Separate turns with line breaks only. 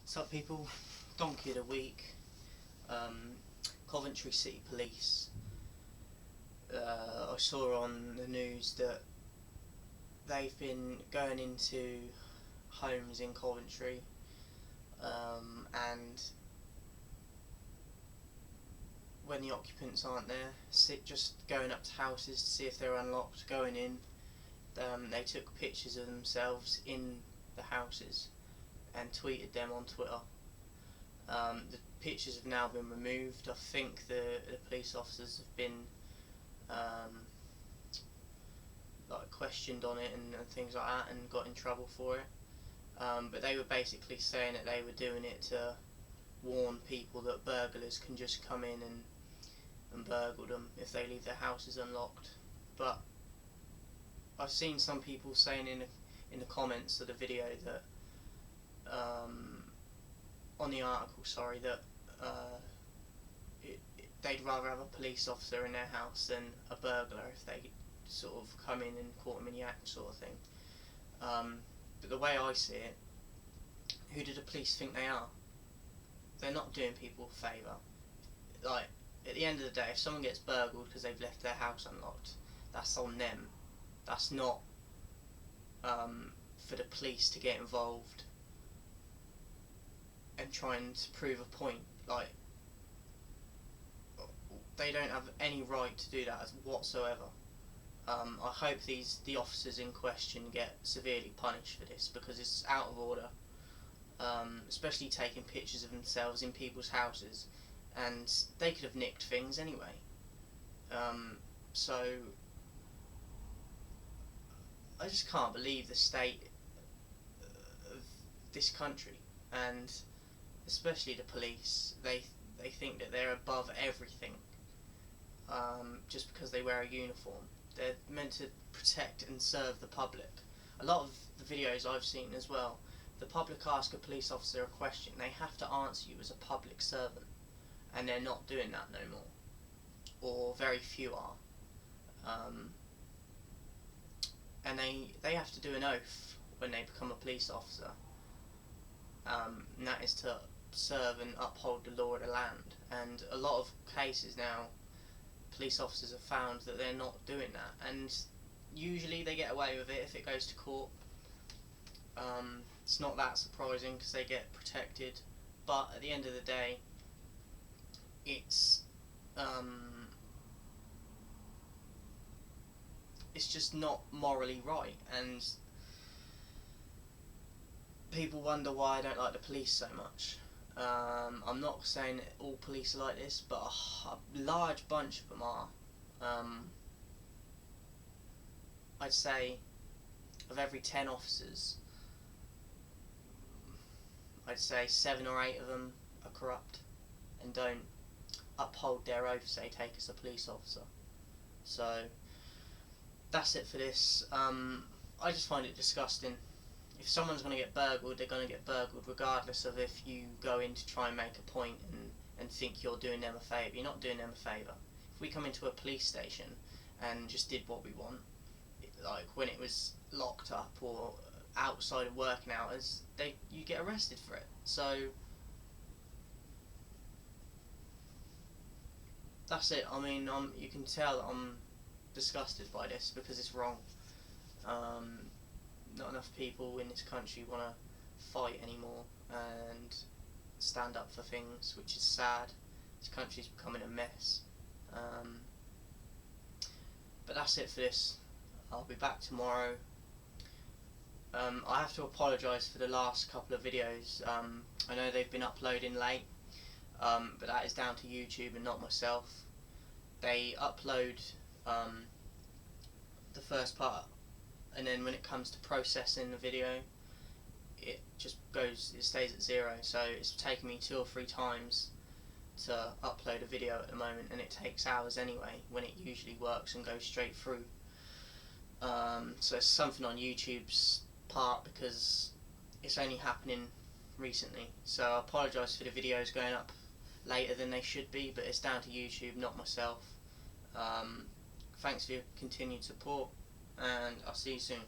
What's up, people? Donkey of the week. Coventry City Police. I saw on the news that they've been going into homes in Coventry, and when the occupants aren't there, just going up to houses to see if they're unlocked, going in. They took pictures of themselves in the houses and tweeted them on Twitter. The pictures have now been removed. I think the police officers have been questioned on it and things like that, and got in trouble for it. But they were basically saying that they were doing it to warn people that burglars can just come in and burgle them if they leave their houses unlocked. But I've seen some people saying in the comments of the video that on the article, that they'd rather have a police officer in their house than a burglar if they sort of come in and caught them in the act, sort of thing. But the way I see it, who do the police think they are? They're not doing people a favour. Like, at the end of the day, if someone gets burgled because they've left their house unlocked, that's on them. That's not for the police to get involved and trying to prove a point. Like, they don't have any right to do that whatsoever. I hope the officers in question get severely punished for this, because it's out of order, especially taking pictures of themselves in people's houses, and they could have nicked things anyway. So I just can't believe the state of this country, and especially the police. They think that they're above everything, just because they wear a uniform. They're meant to protect and serve the public. A lot of the videos I've seen as well, the public ask a police officer a question, they have to answer you as a public servant, and they're not doing that no more, or very few are. And they have to do an oath when they become a police officer, and that is to serve and uphold the law of the land. And a lot of cases now, police officers have found that they're not doing that, and usually they get away with it if it goes to court. It's not that surprising because they get protected, but at the end of the day, it's just not morally right, and people wonder why I don't like the police so much. I'm not saying that all police are like this, but a large bunch of them are. I'd say of every 10 officers, I'd say 7 or 8 of them are corrupt and don't uphold their oaths they take as a police officer. So that's it for this. I just find it disgusting. If someone's going to get burgled, they're going to get burgled regardless of if you go in to try and make a point and think you're doing them a favour. You're not doing them a favour. If we come into a police station and just did what we want, like when it was locked up or outside of working hours, you get arrested for it. So that's it. I mean, you can tell I'm disgusted by this because it's wrong. Not enough people in this country want to fight anymore and stand up for things, which is sad. This country's becoming a mess. But that's it for this. I'll be back tomorrow. I have to apologise for the last couple of videos. I know they've been uploading late, but that is down to YouTube and not myself. They upload the first part, and then when it comes to processing the video, it stays at 0. So it's taken me 2 or 3 times to upload a video at the moment, and it takes hours anyway when it usually works and goes straight through. So it's something on YouTube's part because it's only happening recently. So I apologise for the videos going up later than they should be, but it's down to YouTube, not myself. Thanks for your continued support, and I'll see you soon.